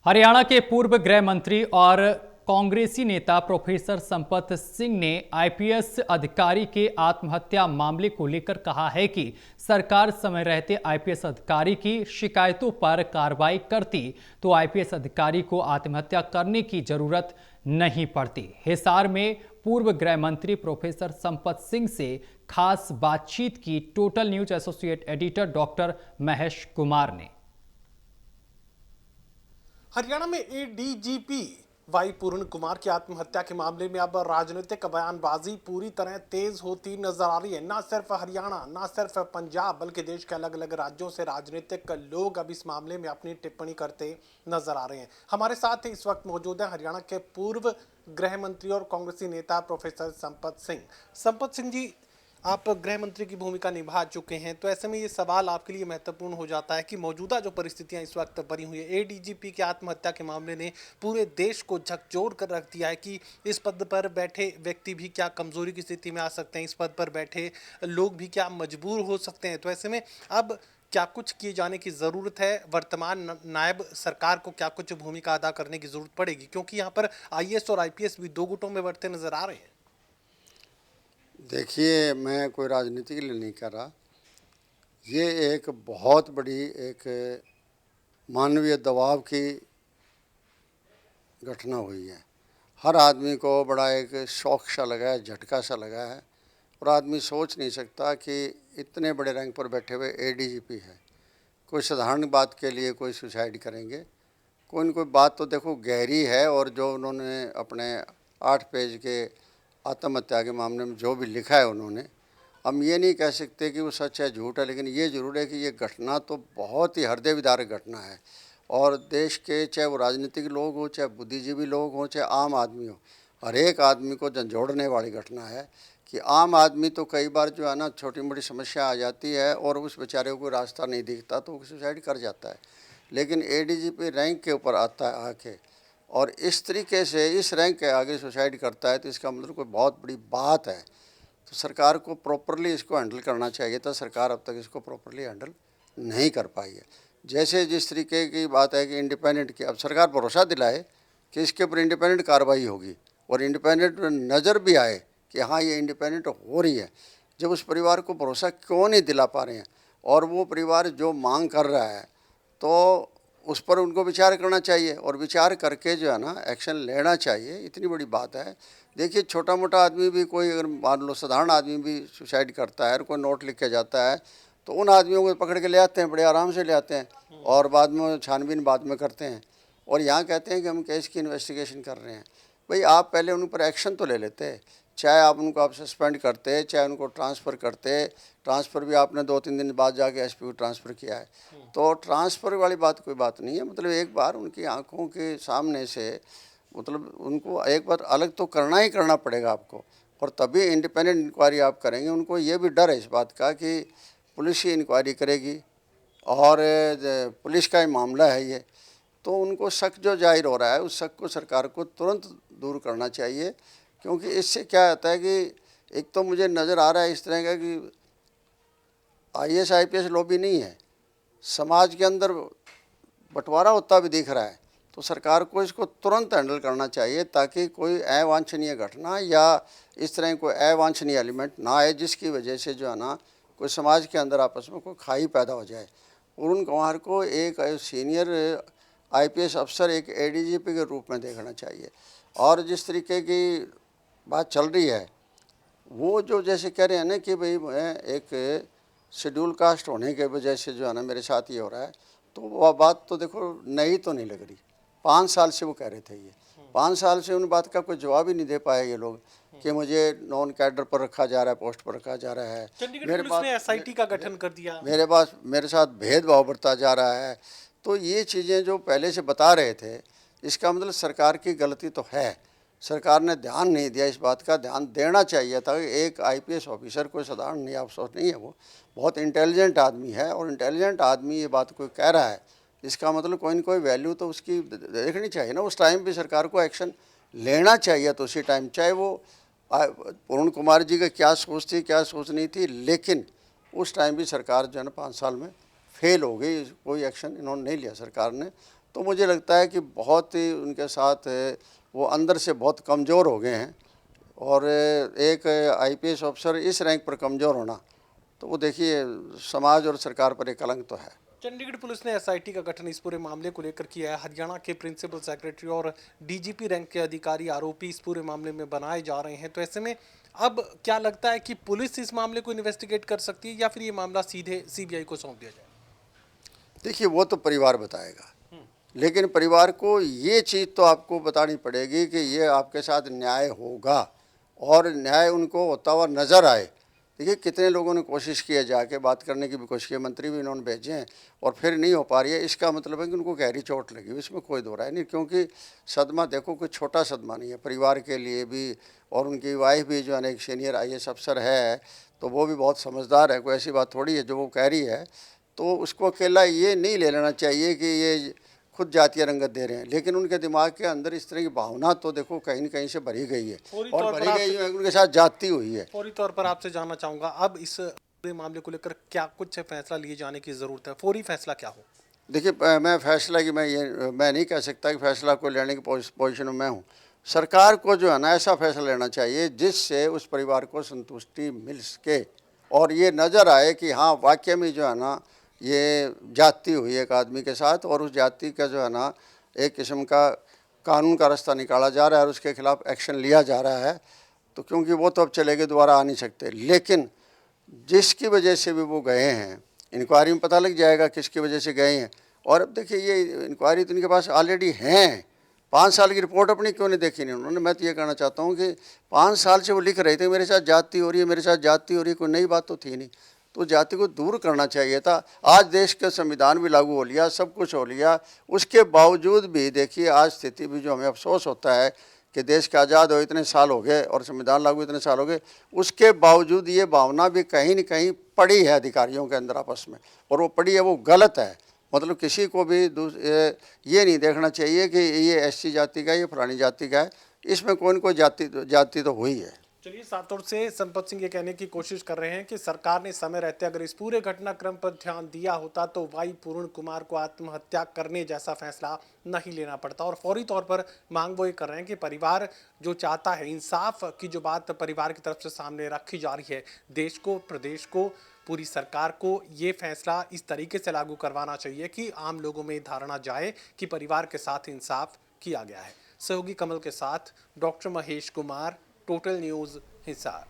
हरियाणा के पूर्व गृह मंत्री और कांग्रेसी नेता प्रोफेसर संपत सिंह ने आईपीएस अधिकारी के आत्महत्या मामले को लेकर कहा है कि सरकार समय रहते आईपीएस अधिकारी की शिकायतों पर कार्रवाई करती तो आईपीएस अधिकारी को आत्महत्या करने की जरूरत नहीं पड़ती। हिसार में पूर्व गृह मंत्री प्रोफेसर संपत सिंह से खास बातचीत की total news associate editor doctor Mahesh Kumar ने। हरियाणा में एडीजीपी वाई पूर्ण कुमार की आत्महत्या के मामले में अब राजनीतिक बयानबाजी पूरी तरह तेज होती नजर आ रही है। न सिर्फ हरियाणा, न सिर्फ पंजाब, बल्कि देश के अलग अलग राज्यों से राजनीतिक लोग अब इस मामले में अपनी टिप्पणी करते नजर आ रहे हैं। हमारे साथ इस वक्त मौजूद है हरियाणा के पूर्व गृह मंत्री और कांग्रेसी नेता प्रोफेसर संपत सिंह। संपत सिंह जी, आप गृह मंत्री की भूमिका निभा चुके हैं, तो ऐसे में ये सवाल आपके लिए महत्वपूर्ण हो जाता है कि मौजूदा जो परिस्थितियां इस वक्त बनी हुई है, एडीजीपी की आत्महत्या के मामले ने पूरे देश को झकझोर कर रख दिया है कि इस पद पर बैठे व्यक्ति भी क्या कमजोरी की स्थिति में आ सकते हैं, इस पद पर बैठे लोग भी क्या मजबूर हो सकते हैं। तो ऐसे में अब क्या कुछ किए जाने की ज़रूरत है? वर्तमान नायब सरकार को क्या कुछ भूमिका अदा करने की ज़रूरत पड़ेगी, क्योंकि यहाँ पर आईएएस और आईपीएस भी दो गुटों में बढ़ते नजर आ रहे हैं। देखिए, मैं कोई राजनीति के लिए नहीं कर रहा। ये एक बहुत बड़ी एक मानवीय दबाव की घटना हुई है। हर आदमी को बड़ा एक शौक सा लगा है, झटका सा लगा है, और आदमी सोच नहीं सकता कि इतने बड़े रैंक पर बैठे हुए एडीजीपी है, कोई साधारण बात के लिए कोई सुसाइड करेंगे। कोई न कोई बात तो देखो गहरी है, और जो उन्होंने अपने 8 पेज के आत्महत्या के मामले में जो भी लिखा है उन्होंने, हम ये नहीं कह सकते कि वो सच है झूठ है, लेकिन ये ज़रूर है कि ये घटना तो बहुत ही हृदय विदारक घटना है। और देश के चाहे वो राजनीतिक लोग हों, चाहे बुद्धिजीवी लोग हों, चाहे आम आदमी हो, हर एक आदमी को झंझोड़ने वाली घटना है कि आम आदमी तो कई बार जो है ना, छोटी मोटी समस्या आ जाती है और उस बेचारे को कोई रास्ता नहीं दिखता तो वो सुसाइड कर जाता है। लेकिन एडीजीपी रैंक के ऊपर आता है आके, और इस तरीके से इस रैंक के आगे सुसाइड करता है, तो इसका मतलब कोई बहुत बड़ी बात है। तो सरकार को प्रॉपरली इसको हैंडल करना चाहिए था। सरकार अब तक इसको प्रॉपरली हैंडल नहीं कर पाई है। जैसे जिस तरीके की बात है कि इंडिपेंडेंट की, अब सरकार भरोसा दिलाए कि इसके ऊपर इंडिपेंडेंट कार्रवाई होगी और इंडिपेंडेंट नज़र भी आए कि हाँ ये इंडिपेंडेंट हो रही है। जब उस परिवार को भरोसा क्यों नहीं दिला पा रहे हैं, और वो परिवार जो मांग कर रहा है तो उस पर उनको विचार करना चाहिए, और विचार करके जो है ना एक्शन लेना चाहिए। इतनी बड़ी बात है। देखिए, छोटा मोटा आदमी भी, कोई अगर मान लो साधारण आदमी भी सुसाइड करता है और कोई नोट लिख के जाता है, तो उन आदमियों को पकड़ के ले आते हैं, बड़े आराम से ले आते हैं, और बाद में छानबीन बाद में करते हैं। और यहाँ कहते हैं कि हम केस की इन्वेस्टिगेशन कर रहे हैं। भाई, आप पहले उन पर एक्शन तो ले लेते। चाहे आप सस्पेंड करते, चाहे उनको ट्रांसफ़र करते। ट्रांसफ़र भी आपने 2-3 दिन बाद जाके एसपी को ट्रांसफ़र किया है, तो ट्रांसफ़र वाली बात कोई बात नहीं है। मतलब एक बार उनकी आंखों के सामने से, मतलब उनको एक बार अलग तो करना ही करना पड़ेगा आपको, और तभी इंडिपेंडेंट इंक्वायरी आप करेंगे। उनको ये भी डर है इस बात का कि पुलिस ही इंक्वायरी करेगी और पुलिस का ही मामला है ये, तो उनको शक जो जाहिर हो रहा है, उस शक को सरकार को तुरंत दूर करना चाहिए। क्योंकि इससे क्या होता है कि एक तो मुझे नज़र आ रहा है इस तरह का कि आईएएस आईपीएस लॉबी नहीं है, समाज के अंदर बंटवारा होता भी दिख रहा है। तो सरकार को इसको तुरंत हैंडल करना चाहिए ताकि कोई अवांछनीय घटना या इस तरह कोई अवांछनीय एलिमेंट ना आए, जिसकी वजह से जो है ना कोई समाज के अंदर आपस में कोई खाई पैदा हो जाए। पूर्ण कुमार को एक सीनियर आईपीएस अफसर एक एडीजीपी के रूप में देखना चाहिए। और जिस तरीके की बात चल रही है, वो जो जैसे कह रहे हैं ना कि भाई मैं एक शेड्यूल कास्ट होने के वजह से जो है ना मेरे साथ ये हो रहा है, तो वह बात तो देखो नई तो नहीं लग रही। 5 साल से वो कह रहे थे ये, 5 साल से उन बात का कोई जवाब ही नहीं दे पाए ये लोग कि मुझे नॉन कैडर पर रखा जा रहा है, पोस्ट पर रखा जा रहा है, मेरे पास एसआईटी का गठन कर दिया, मेरे साथ भेदभाव बढ़ता जा रहा है। तो ये चीज़ें जो पहले से बता रहे थे, इसका मतलब सरकार की गलती तो है। सरकार ने ध्यान नहीं दिया, इस बात का ध्यान देना चाहिए था। एक आईपीएस ऑफिसर कोई साधारण नहीं, अफसोस नहीं है, वो बहुत इंटेलिजेंट आदमी है, और इंटेलिजेंट आदमी ये बात कोई कह रहा है, इसका मतलब कोई न कोई वैल्यू तो उसकी देखनी चाहिए ना। उस टाइम भी सरकार को एक्शन लेना चाहिए, तो उसी टाइम, चाहे वो पूर्ण कुमार जी का क्या सोच थी क्या सोच नहीं थी, लेकिन उस टाइम भी सरकार जो है ना 5 साल में फेल हो गई, कोई एक्शन इन्होंने नहीं लिया सरकार ने। तो मुझे लगता है कि बहुत ही उनके साथ वो अंदर से बहुत कमज़ोर हो गए हैं। और एक आईपीएस अफसर इस रैंक पर कमज़ोर होना, तो वो देखिए समाज और सरकार पर एक कलंक तो है। चंडीगढ़ पुलिस ने एसआईटी का गठन इस पूरे मामले को लेकर किया है। हरियाणा के प्रिंसिपल सेक्रेटरी और डीजीपी रैंक के अधिकारी आरोपी इस पूरे मामले में बनाए जा रहे हैं। तो ऐसे में अब क्या लगता है कि पुलिस इस मामले को इन्वेस्टिगेट कर सकती है या फिर ये मामला सीधे सीबीआई को सौंप दिया जाए? देखिए वो तो परिवार बताएगा, लेकिन परिवार को ये चीज़ तो आपको बतानी पड़ेगी कि ये आपके साथ न्याय होगा और न्याय उनको होता हुआ नज़र आए। देखिए कितने लोगों ने कोशिश की है, जाके बात करने की भी कोशिश की, मंत्री भी इन्होंने भेजे हैं और फिर नहीं हो पा रही है। इसका मतलब है कि उनको गहरी चोट लगी हुई, इसमें कोई दो राय नहीं। क्योंकि सदमा देखो कोई छोटा सदमा नहीं है परिवार के लिए भी, और उनकी वाइफ भी जो है ना एक सीनियर आईएएस अफसर है, तो वो भी बहुत समझदार है, कोई ऐसी बात थोड़ी है जो वो कह रही है। तो उसको अकेला ये नहीं ले लेना चाहिए कि ये खुद जातीय रंगत दे रहे हैं, लेकिन उनके दिमाग के अंदर इस तरह की भावना तो देखो कहीं न कहीं से भरी गई है और भरी गई है, उनके साथ जाती हुई है। फौरी तौर पर आपसे जानना चाहूंगा, अब इस पूरे मामले को लेकर क्या कुछ फैसला लिए जाने की जरूरत है? फौरी फैसला क्या हो? देखिए मैं फैसला की मैं नहीं कह सकता कि फैसला को लेने की पोजीशन में मैं हूँ। सरकार को जो है ना ऐसा फैसला लेना चाहिए जिससे उस परिवार को संतुष्टि मिल सके और ये नज़र आए कि हाँ वाकई में जो है ना ये जाति हुई एक आदमी के साथ, और उस जाति का जो है ना एक किस्म का कानून का रास्ता निकाला जा रहा है और उसके खिलाफ एक्शन लिया जा रहा है। तो क्योंकि वो तो अब चले गए, दोबारा आ नहीं सकते, लेकिन जिसकी वजह से भी वो गए हैं, इंक्वायरी में पता लग जाएगा किसकी वजह से गए हैं। और अब देखिए ये इंक्वायरी तो इनके पास ऑलरेडी हैं, 5 साल की रिपोर्ट अपनी क्यों नहीं देखी नहीं उन्होंने। मैं तो ये कहना चाहता हूँ कि 5 साल से वो लिख रहे थे मेरे साथ जाति हो रही है, मेरे साथ जाति हो रही है, कोई नई बात तो थी नहीं। तो जाति को दूर करना चाहिए था। आज देश का संविधान भी लागू हो लिया, सब कुछ हो लिया, उसके बावजूद भी देखिए आज स्थिति भी जो हमें अफसोस होता है कि देश के आज़ाद हो इतने साल हो गए और संविधान लागू इतने साल हो गए, उसके बावजूद ये भावना भी कहीं न कहीं पड़ी है अधिकारियों के अंदर आपस में, और वो पड़ी है वो गलत है। मतलब किसी को भी ये नहीं देखना चाहिए कि ये एससी जाति का है, ये फलानी जाति का है, इसमें कोई न कोई जाति तो हुई है। चलिए, सातों से संपत सिंह ये कहने की कोशिश कर रहे हैं कि सरकार ने समय रहते अगर इस पूरे घटनाक्रम पर ध्यान दिया होता तो वाई पूर्ण कुमार को आत्महत्या करने जैसा फैसला नहीं लेना पड़ता। और फौरी तौर पर मांग वो ये कर रहे हैं कि परिवार जो चाहता है, इंसाफ की जो बात परिवार की तरफ से सामने रखी जा रही है, देश को, प्रदेश को, पूरी सरकार को ये फैसला इस तरीके से लागू करवाना चाहिए कि आम लोगों में धारणा जाए कि परिवार के साथ इंसाफ किया गया है। सहयोगी कमल के साथ doctor Mahesh Kumar, total news, Hisar.